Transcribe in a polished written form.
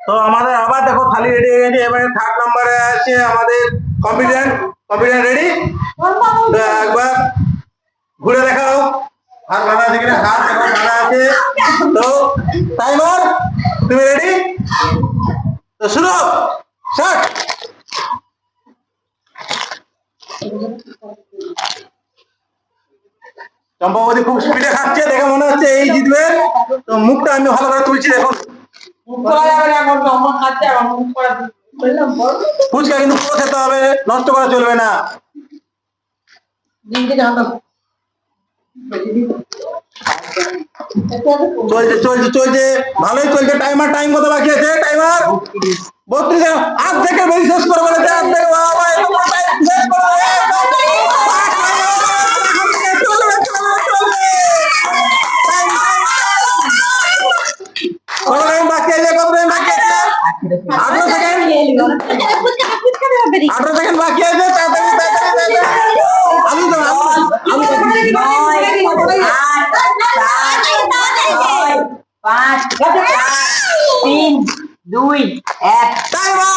তো আমাদের আবার দেখো থালি রেডি হয়ে গেছে। এবারে থার্ড নম্বরে আছে আমাদের কম্পিটেন্ট রেডি। তো একবার ঘুরে দেখাও হাত বাঁধা আছে কিনা। হাত এখন বাঁধা আছে। তো টাইমার তুমি রেডি? তো শুরু স্টার্ট। চম্পাবতী খুব স্পিডে খাচ্ছে, দেখে মনে হচ্ছে এই জিতবে। তো মুখটা আমি ভালো করে তুলছি দেখুন। ফুচকা কিন্তু পুরো খেতে হবে, নষ্ট করা চলবে না। চলছে চলছে চলছে, ভালোই চলছে। টাইমার টাইম কত বাকি আছে? টাইমার 32। অর্ধেকের বেশি শেষ করে বলেছে। অর্ধেক বাকি আছে, কত টাইম বাকি আছে? 18 সেকেন্ড। 18 সেকেন্ড বাকি আছে। আলু দাও, আলু 5 4 3 2 1 টাইমার